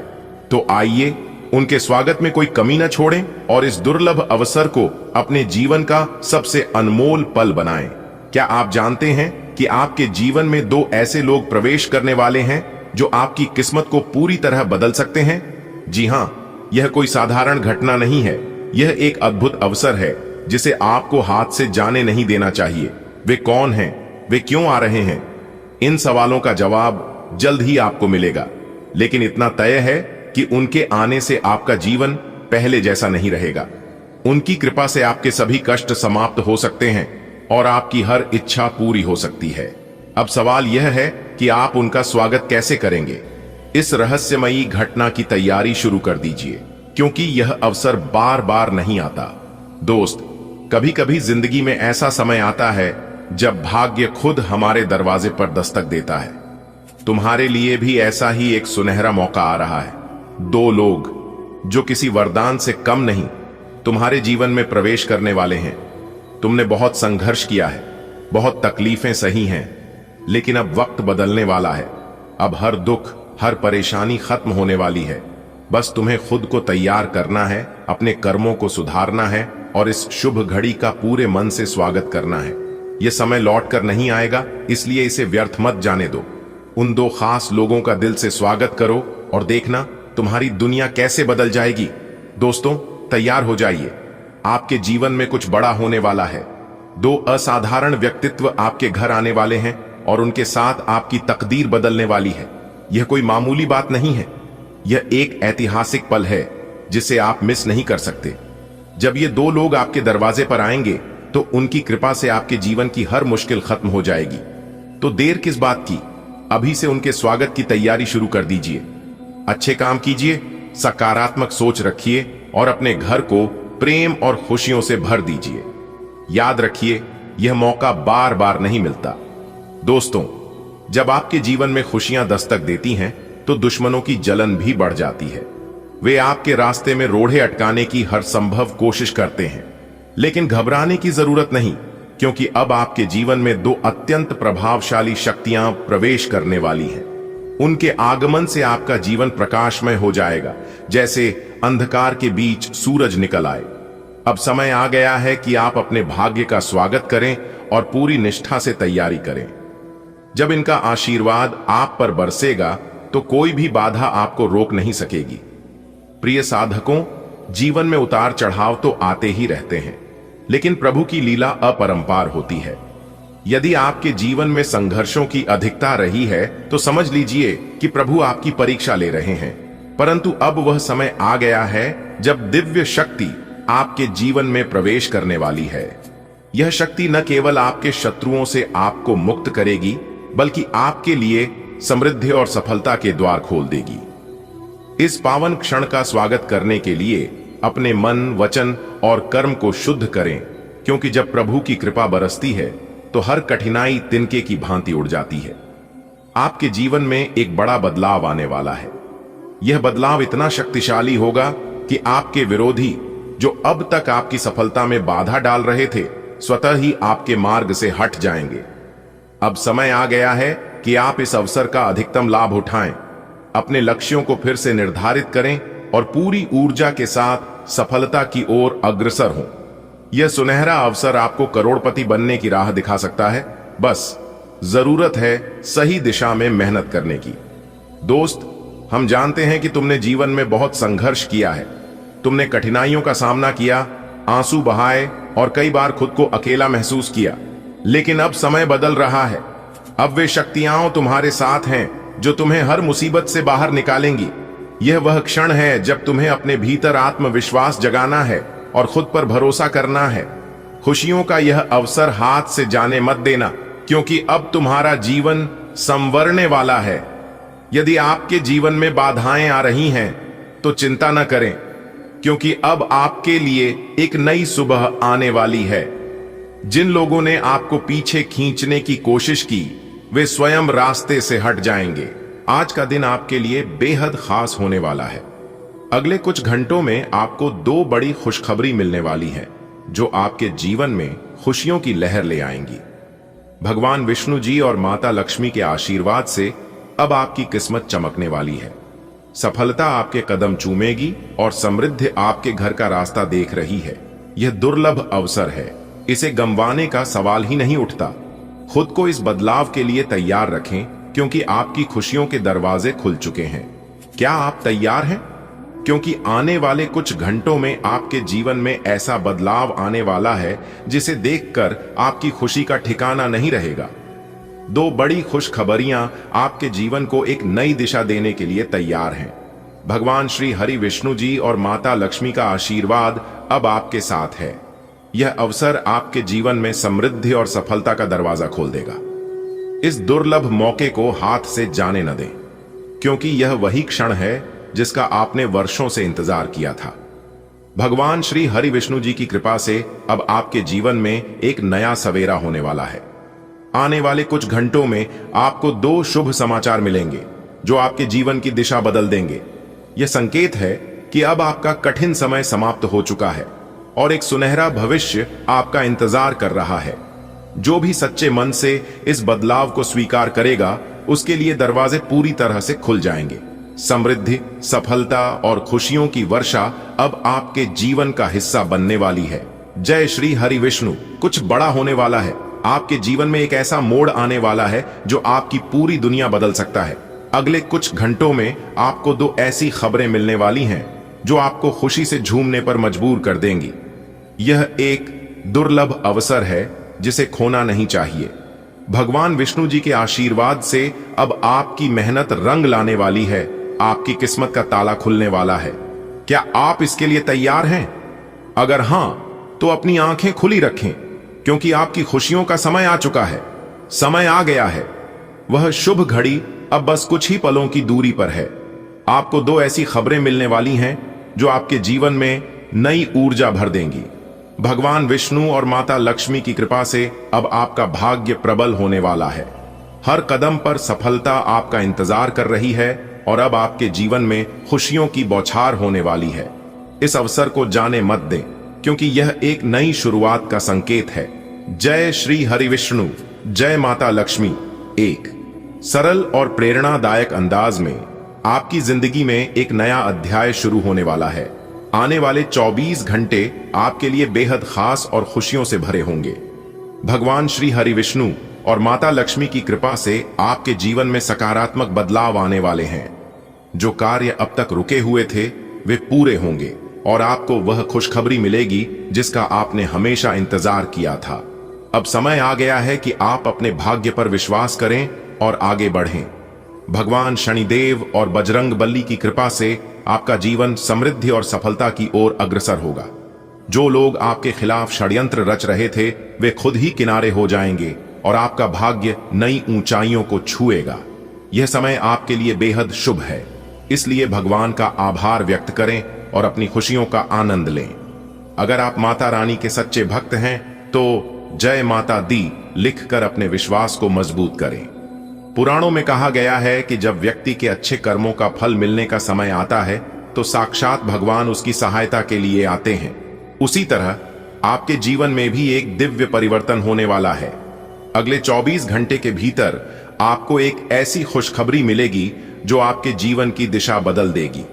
तो आइए, उनके स्वागत में कोई कमी न छोड़ें और इस दुर्लभ अवसर को अपने जीवन का सबसे अनमोल पल बनाएं। क्या आप जानते हैं कि आपके जीवन में दो ऐसे लोग प्रवेश करने वाले हैं जो आपकी किस्मत को पूरी तरह बदल सकते हैं? जी हां, यह कोई साधारण घटना नहीं है। यह एक अद्भुत अवसर है जिसे आपको हाथ से जाने नहीं देना चाहिए। वे कौन हैं? वे क्यों आ रहे हैं? इन सवालों का जवाब जल्द ही आपको मिलेगा। लेकिन इतना तय है कि उनके आने से आपका जीवन पहले जैसा नहीं रहेगा। उनकी कृपा से आपके सभी कष्ट समाप्त हो सकते हैं और आपकी हर इच्छा पूरी हो सकती है। अब सवाल यह है कि आप उनका स्वागत कैसे करेंगे। इस रहस्यमयी घटना की तैयारी शुरू कर दीजिए, क्योंकि यह अवसर बार बार नहीं आता। दोस्त, कभी कभी जिंदगी में ऐसा समय आता है जब भाग्य खुद हमारे दरवाजे पर दस्तक देता है। तुम्हारे लिए भी ऐसा ही एक सुनहरा मौका आ रहा है। दो लोग जो किसी वरदान से कम नहीं तुम्हारे जीवन में प्रवेश करने वाले हैं। तुमने बहुत संघर्ष किया है, बहुत तकलीफें सही हैं, लेकिन अब वक्त बदलने वाला है। अब हर दुख, हर परेशानी खत्म होने वाली है। बस तुम्हें खुद को तैयार करना है, अपने कर्मों को सुधारना है और इस शुभ घड़ी का पूरे मन से स्वागत करना है। यह समय लौट कर नहीं आएगा, इसलिए इसे व्यर्थ मत जाने दो। उन दो खास लोगों का दिल से स्वागत करो और देखना तुम्हारी दुनिया कैसे बदल जाएगी। दोस्तों, तैयार हो जाइए, आपके जीवन में कुछ बड़ा होने वाला है। दो असाधारण व्यक्तित्व आपके घर आने वाले हैं और उनके साथ आपकी तकदीर बदलने वाली है। यह कोई मामूली बात नहीं है, यह एक ऐतिहासिक पल है जिसे आप मिस नहीं कर सकते। जब ये दो लोग आपके दरवाजे पर आएंगे तो उनकी कृपा से आपके जीवन की हर मुश्किल खत्म हो जाएगी। तो देर किस बात की, अभी से उनके स्वागत की तैयारी शुरू कर दीजिए। अच्छे काम कीजिए, सकारात्मक सोच रखिए और अपने घर को प्रेम और खुशियों से भर दीजिए। याद रखिए, यह मौका बार बार नहीं मिलता। दोस्तों, जब आपके जीवन में खुशियां दस्तक देती हैं तो दुश्मनों की जलन भी बढ़ जाती है। वे आपके रास्ते में रोड़े अटकाने की हर संभव कोशिश करते हैं, लेकिन घबराने की जरूरत नहीं, क्योंकि अब आपके जीवन में दो अत्यंत प्रभावशाली शक्तियां प्रवेश करने वाली हैं। उनके आगमन से आपका जीवन प्रकाशमय हो जाएगा, जैसे अंधकार के बीच सूरज निकल आए। अब समय आ गया है कि आप अपने भाग्य का स्वागत करें और पूरी निष्ठा से तैयारी करें। जब इनका आशीर्वाद आप पर बरसेगा तो कोई भी बाधा आपको रोक नहीं सकेगी। प्रिय साधकों, जीवन में उतार चढ़ाव तो आते ही रहते हैं, लेकिन प्रभु की लीला अपरंपार होती है। यदि आपके जीवन में संघर्षों की अधिकता रही है तो समझ लीजिए कि प्रभु आपकी परीक्षा ले रहे हैं। परंतु अब वह समय आ गया है जब दिव्य शक्ति आपके जीवन में प्रवेश करने वाली है। यह शक्ति न केवल आपके शत्रुओं से आपको मुक्त करेगी, बल्कि आपके लिए समृद्धि और सफलता के द्वार खोल देगी। इस पावन क्षण का स्वागत करने के लिए अपने मन, वचन और कर्म को शुद्ध करें, क्योंकि जब प्रभु की कृपा बरसती है तो हर कठिनाई तिनके की भांति उड़ जाती है। आपके जीवन में एक बड़ा बदलाव आने वाला है। यह बदलाव इतना शक्तिशाली होगा कि आपके विरोधी, जो अब तक आपकी सफलता में बाधा डाल रहे थे, स्वतः ही आपके मार्ग से हट जाएंगे। अब समय आ गया है कि आप इस अवसर का अधिकतम लाभ उठाएं, अपने लक्ष्यों को फिर से निर्धारित करें और पूरी ऊर्जा के साथ सफलता की ओर अग्रसर हों। यह सुनहरा अवसर आपको करोड़पति बनने की राह दिखा सकता है। बस जरूरत है सही दिशा में मेहनत करने की। दोस्त, हम जानते हैं कि तुमने जीवन में बहुत संघर्ष किया है। तुमने कठिनाइयों का सामना किया, आंसू बहाए और कई बार खुद को अकेला महसूस किया। लेकिन अब समय बदल रहा है। अब वे शक्तियां तुम्हारे साथ हैं जो तुम्हें हर मुसीबत से बाहर निकालेंगी। यह वह क्षण है जब तुम्हें अपने भीतर आत्मविश्वास जगाना है और खुद पर भरोसा करना है। खुशियों का यह अवसर हाथ से जाने मत देना, क्योंकि अब तुम्हारा जीवन संवरने वाला है। यदि आपके जीवन में बाधाएं आ रही हैं तो चिंता न करें, क्योंकि अब आपके लिए एक नई सुबह आने वाली है। जिन लोगों ने आपको पीछे खींचने की कोशिश की, वे स्वयं रास्ते से हट जाएंगे। आज का दिन आपके लिए बेहद खास होने वाला है। अगले कुछ घंटों में आपको दो बड़ी खुशखबरी मिलने वाली है, जो आपके जीवन में खुशियों की लहर ले आएंगी। भगवान विष्णु जी और माता लक्ष्मी के आशीर्वाद से अब आपकी किस्मत चमकने वाली है। सफलता आपके कदम चूमेगी और समृद्धि आपके घर का रास्ता देख रही है। यह दुर्लभ अवसर है, इसे गंवाने का सवाल ही नहीं उठता। खुद को इस बदलाव के लिए तैयार रखें, क्योंकि आपकी खुशियों के दरवाजे खुल चुके हैं। क्या आप तैयार हैं? क्योंकि आने वाले कुछ घंटों में आपके जीवन में ऐसा बदलाव आने वाला है जिसे देखकर आपकी खुशी का ठिकाना नहीं रहेगा। दो बड़ी खुशखबरियां आपके जीवन को एक नई दिशा देने के लिए तैयार हैं। भगवान श्री हरि विष्णु जी और माता लक्ष्मी का आशीर्वाद अब आपके साथ है। यह अवसर आपके जीवन में समृद्धि और सफलता का दरवाजा खोल देगा। इस दुर्लभ मौके को हाथ से जाने न दें, क्योंकि यह वही क्षण है जिसका आपने वर्षों से इंतजार किया था। भगवान श्री हरि विष्णु जी की कृपा से अब आपके जीवन में एक नया सवेरा होने वाला है। आने वाले कुछ घंटों में आपको दो शुभ समाचार मिलेंगे जो आपके जीवन की दिशा बदल देंगे। यह संकेत है कि अब आपका कठिन समय समाप्त हो चुका है और एक सुनहरा भविष्य आपका इंतजार कर रहा है। जो भी सच्चे मन से इस बदलाव को स्वीकार करेगा, उसके लिए दरवाजे पूरी तरह से खुल जाएंगे। समृद्धि, सफलता और खुशियों की वर्षा अब आपके जीवन का हिस्सा बनने वाली है। जय श्री हरि विष्णु। कुछ बड़ा होने वाला है। आपके जीवन में एक ऐसा मोड़ आने वाला है जो आपकी पूरी दुनिया बदल सकता है। अगले कुछ घंटों में आपको दो ऐसी खबरें मिलने वाली हैं जो आपको खुशी से झूमने पर मजबूर कर देंगी। यह एक दुर्लभ अवसर है जिसे खोना नहीं चाहिए। भगवान विष्णु जी के आशीर्वाद से अब आपकी मेहनत रंग लाने वाली है। आपकी किस्मत का ताला खुलने वाला है। क्या आप इसके लिए तैयार हैं? अगर हां, तो अपनी आंखें खुली रखें, क्योंकि आपकी खुशियों का समय आ चुका है। समय आ गया है। वह शुभ घड़ी अब बस कुछ ही पलों की दूरी पर है। आपको दो ऐसी खबरें मिलने वाली हैं जो आपके जीवन में नई ऊर्जा भर देंगी। भगवान विष्णु और माता लक्ष्मी की कृपा से अब आपका भाग्य प्रबल होने वाला है। हर कदम पर सफलता आपका इंतजार कर रही है और अब आपके जीवन में खुशियों की बौछार होने वाली है। इस अवसर को जाने मत दें, क्योंकि यह एक नई शुरुआत का संकेत है। जय श्री हरि विष्णु, जय माता लक्ष्मी। एक सरल और प्रेरणादायक अंदाज में आपकी जिंदगी में एक नया अध्याय शुरू होने वाला है। आने वाले 24 घंटे आपके लिए बेहद खास और खुशियों से भरे होंगे। भगवान श्री हरि विष्णु और माता लक्ष्मी की कृपा से आपके जीवन में सकारात्मक बदलाव आने वाले हैं। जो कार्य अब तक रुके हुए थे वे पूरे होंगे और आपको वह खुशखबरी मिलेगी जिसका आपने हमेशा इंतजार किया था। अब समय आ गया है कि आप अपने भाग्य पर विश्वास करें और आगे बढ़ें। भगवान शनिदेव और बजरंग बली की कृपा से आपका जीवन समृद्धि और सफलता की ओर अग्रसर होगा। जो लोग आपके खिलाफ षड्यंत्र रच रहे थे वे खुद ही किनारे हो जाएंगे और आपका भाग्य नई ऊंचाइयों को छुएगा। यह समय आपके लिए बेहद शुभ है, इसलिए भगवान का आभार व्यक्त करें और अपनी खुशियों का आनंद लें। अगर आप माता रानी के सच्चे भक्त हैं तो जय माता दी लिखकर अपने विश्वास को मजबूत करें। पुराणों में कहा गया है कि जब व्यक्ति के अच्छे कर्मों का फल मिलने का समय आता है तो साक्षात भगवान उसकी सहायता के लिए आते हैं। उसी तरह आपके जीवन में भी एक दिव्य परिवर्तन होने वाला है। अगले 24 घंटे के भीतर आपको एक ऐसी खुशखबरी मिलेगी जो आपके जीवन की दिशा बदल देगी।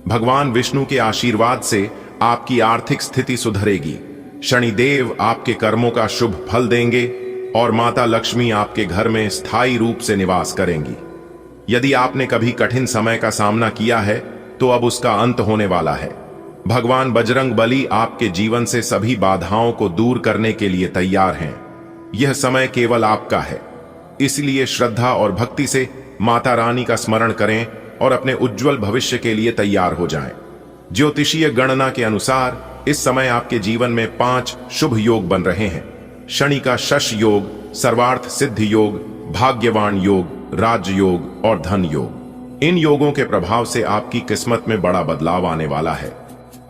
भगवान विष्णु के आशीर्वाद से आपकी आर्थिक स्थिति सुधरेगी, शनिदेव आपके कर्मों का शुभ फल देंगे और माता लक्ष्मी आपके घर में स्थायी रूप से निवास करेंगी। यदि आपने कभी कठिन समय का सामना किया है तो अब उसका अंत होने वाला है। भगवान बजरंग बली आपके जीवन से सभी बाधाओं को दूर करने के लिए तैयार हैं। यह समय केवल आपका है, इसलिए श्रद्धा और भक्ति से माता रानी का स्मरण करें और अपने उज्जवल भविष्य के लिए तैयार हो जाएं। ज्योतिषीय गणना के अनुसार इस समय आपके जीवन में 5 शुभ योग बन रहे हैं। शनि का शश योग, सर्वार्थ सिद्धि योग, भाग्यवान योग, राजयोग और धन योग। इन योगों के प्रभाव से आपकी किस्मत में बड़ा बदलाव आने वाला है।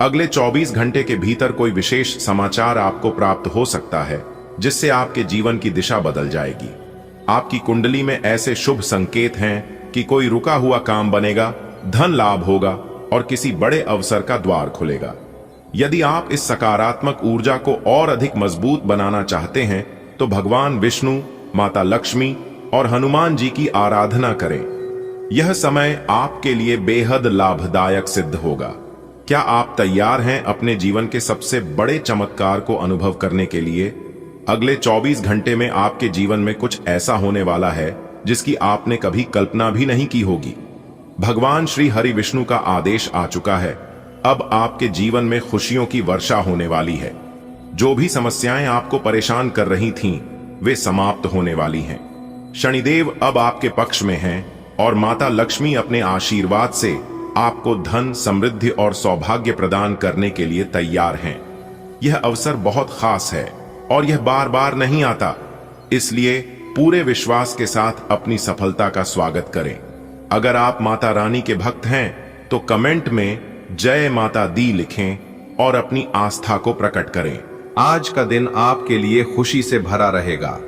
अगले 24 घंटे के भीतर कोई विशेष समाचार आपको प्राप्त हो सकता है जिससे आपके जीवन की दिशा बदल जाएगी। आपकी कुंडली में ऐसे शुभ संकेत हैं कि कोई रुका हुआ काम बनेगा, धन लाभ होगा और किसी बड़े अवसर का द्वार खुलेगा। यदि आप इस सकारात्मक ऊर्जा को और अधिक मजबूत बनाना चाहते हैं तो भगवान विष्णु, माता लक्ष्मी और हनुमान जी की आराधना करें। यह समय आपके लिए बेहद लाभदायक सिद्ध होगा। क्या आप तैयार हैं अपने जीवन के सबसे बड़े चमत्कार को अनुभव करने के लिए? अगले 24 घंटे में आपके जीवन में कुछ ऐसा होने वाला है जिसकी आपने कभी कल्पना भी नहीं की होगी। भगवान श्री हरि विष्णु का आदेश आ चुका है। अब आपके जीवन में खुशियों की वर्षा होने वाली है। जो भी समस्याएं आपको परेशान कर रही थीं, वे समाप्त होने वाली हैं। शनिदेव अब आपके पक्ष में हैं और माता लक्ष्मी अपने आशीर्वाद से आपको धन, समृद्धि और सौभाग्य प्रदान करने के लिए तैयार हैं। यह अवसर बहुत खास है और यह बार बार नहीं आता, इसलिए पूरे विश्वास के साथ अपनी सफलता का स्वागत करें। अगर आप माता रानी के भक्त हैं तो कमेंट में जय माता दी लिखें और अपनी आस्था को प्रकट करें। आज का दिन आपके लिए खुशी से भरा रहेगा।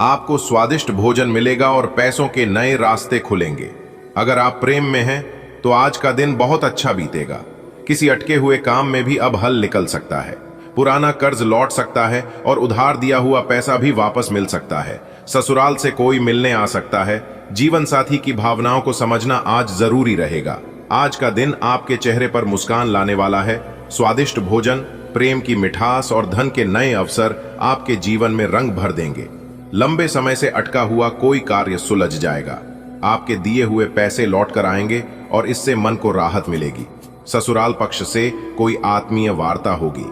आपको स्वादिष्ट भोजन मिलेगा और पैसों के नए रास्ते खुलेंगे। अगर आप प्रेम में हैं तो आज का दिन बहुत अच्छा बीतेगा। किसी अटके हुए काम में भी अब हल निकल सकता है। पुराना कर्ज लौट सकता है और उधार दिया हुआ पैसा भी वापस मिल सकता है। ससुराल से कोई मिलने आ सकता है। जीवन साथी की भावनाओं को समझना आज जरूरी रहेगा। आज का दिन आपके चेहरे पर मुस्कान लाने वाला है। स्वादिष्ट भोजन, प्रेम की मिठास और धन के नए अवसर आपके जीवन में रंग भर देंगे। लंबे समय से अटका हुआ कोई कार्य सुलझ जाएगा। आपके दिए हुए पैसे लौट कर आएंगे और इससे मन को राहत मिलेगी। ससुराल पक्ष से कोई आत्मीय वार्ता होगी।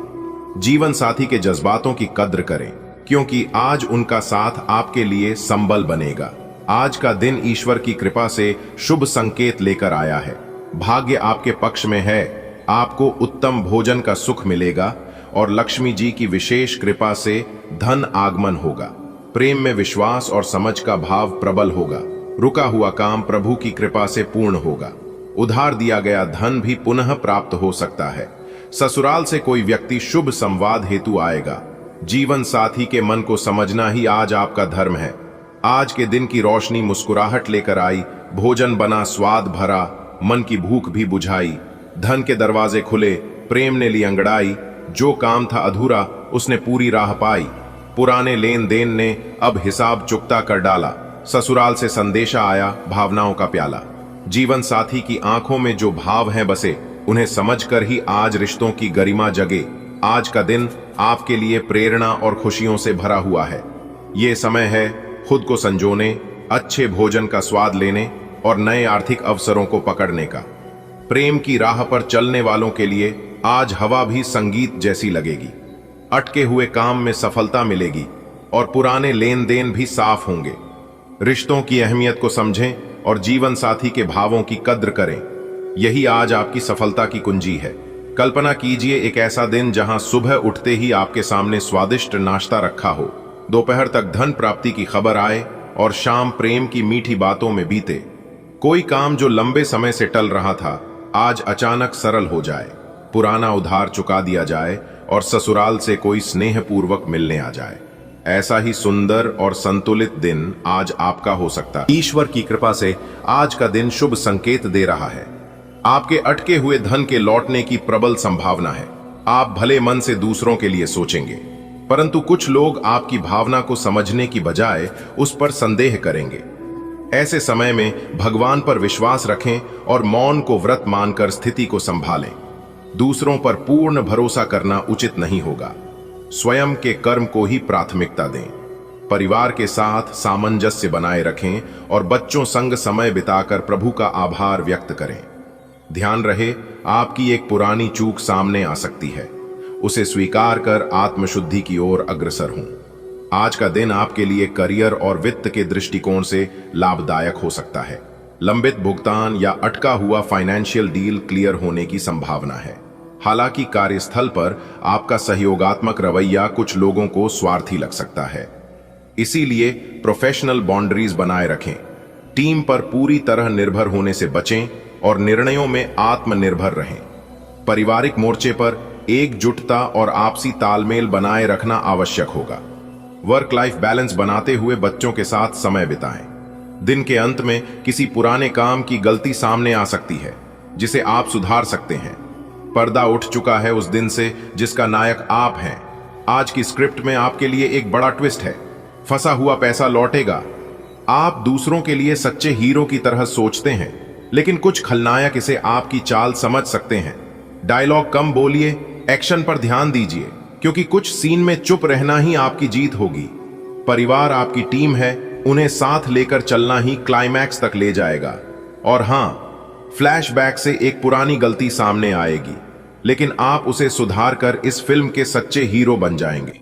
जीवन साथी के जज्बातों की कद्र करें, क्योंकि आज उनका साथ आपके लिए संबल बनेगा। आज का दिन ईश्वर की कृपा से शुभ संकेत लेकर आया है। भाग्य आपके पक्ष में है। आपको उत्तम भोजन का सुख मिलेगा और लक्ष्मी जी की विशेष कृपा से धन आगमन होगा। प्रेम में विश्वास और समझ का भाव प्रबल होगा। रुका हुआ काम प्रभु की कृपा से पूर्ण होगा। उधार दिया गया धन भी पुनः प्राप्त हो सकता है। ससुराल से कोई व्यक्ति शुभ संवाद हेतु आएगा। जीवन साथी के मन को समझना ही आज आपका धर्म है। आज के दिन की रोशनी मुस्कुराहट लेकर आई, भोजन बना स्वाद भरा, मन की भूख भी बुझाई, धन के दरवाजे खुले, प्रेम ने ली अंगड़ाई, जो काम था अधूरा उसने पूरी राह पाई, पुराने लेन देन ने अब हिसाब चुकता कर डाला, ससुराल से संदेशा आया भावनाओं का प्याला। जीवन साथी की आंखों में जो भाव हैं बसे, उन्हें समझकर ही आज रिश्तों की गरिमा जगे। आज का दिन आपके लिए प्रेरणा और खुशियों से भरा हुआ है। ये समय है खुद को संजोने, अच्छे भोजन का स्वाद लेने और नए आर्थिक अवसरों को पकड़ने का। प्रेम की राह पर चलने वालों के लिए आज हवा भी संगीत जैसी लगेगी। अटके हुए काम में सफलता मिलेगी और पुराने लेन देन भी साफ होंगे। रिश्तों की अहमियत को समझें और जीवन साथी के भावों की कद्र करें। यही आज आपकी सफलता की कुंजी है। कल्पना कीजिए एक ऐसा दिन जहां सुबह उठते ही आपके सामने स्वादिष्ट नाश्ता रखा हो, दोपहर तक धन प्राप्ति की खबर आए और शाम प्रेम की मीठी बातों में बीते। कोई काम जो लंबे समय से टल रहा था आज अचानक सरल हो जाए, पुराना उधार चुका दिया जाए और ससुराल से कोई स्नेहपूर्वक मिलने आ जाए। ऐसा ही सुंदर और संतुलित दिन आज आपका हो सकता है। ईश्वर की कृपा से आज का दिन शुभ संकेत दे रहा है। आपके अटके हुए धन के लौटने की प्रबल संभावना है। आप भले मन से दूसरों के लिए सोचेंगे, परंतु कुछ लोग आपकी भावना को समझने की बजाय उस पर संदेह करेंगे। ऐसे समय में भगवान पर विश्वास रखें और मौन को व्रत मानकर स्थिति को संभालें। दूसरों पर पूर्ण भरोसा करना उचित नहीं होगा। स्वयं के कर्म को ही प्राथमिकता दें। परिवार के साथ सामंजस्य बनाए रखें और बच्चों संग समय बिताकर प्रभु का आभार व्यक्त करें। ध्यान रहे, आपकी एक पुरानी चूक सामने आ सकती है, उसे स्वीकार कर आत्मशुद्धि की ओर अग्रसर हों। आज का दिन आपके लिए करियर और वित्त के दृष्टिकोण से लाभदायक हो सकता है। लंबित भुगतान या अटका हुआ फाइनेंशियल डील क्लियर होने की संभावना है। हालांकि कार्यस्थल पर आपका सहयोगात्मक रवैया कुछ लोगों को स्वार्थी लग सकता है, इसीलिए प्रोफेशनल बाउंड्रीज बनाए रखें। टीम पर पूरी तरह निर्भर होने से बचें और निर्णयों में आत्मनिर्भर रहें। पारिवारिक मोर्चे पर एकजुटता और आपसी तालमेल बनाए रखना आवश्यक होगा। वर्क लाइफ बैलेंस बनाते हुए बच्चों के साथ समय बिताएं। दिन के अंत में किसी पुराने काम की गलती सामने आ सकती है, जिसे आप सुधार सकते हैं। पर्दा उठ चुका है उस दिन से जिसका नायक आप हैं। आज की स्क्रिप्ट में आपके लिए एक बड़ा ट्विस्ट है। फंसा हुआ पैसा लौटेगा। आप दूसरों के लिए सच्चे हीरो की तरह सोचते हैं, लेकिन कुछ खलनायक इसे आपकी चाल समझ सकते हैं। डायलॉग कम बोलिए, एक्शन पर ध्यान दीजिए, क्योंकि कुछ सीन में चुप रहना ही आपकी जीत होगी। परिवार आपकी टीम है, उन्हें साथ लेकर चलना ही क्लाइमैक्स तक ले जाएगा। और हां, फ्लैशबैक से एक पुरानी गलती सामने आएगी, लेकिन आप उसे सुधार कर इस फिल्म के सच्चे हीरो बन जाएंगे।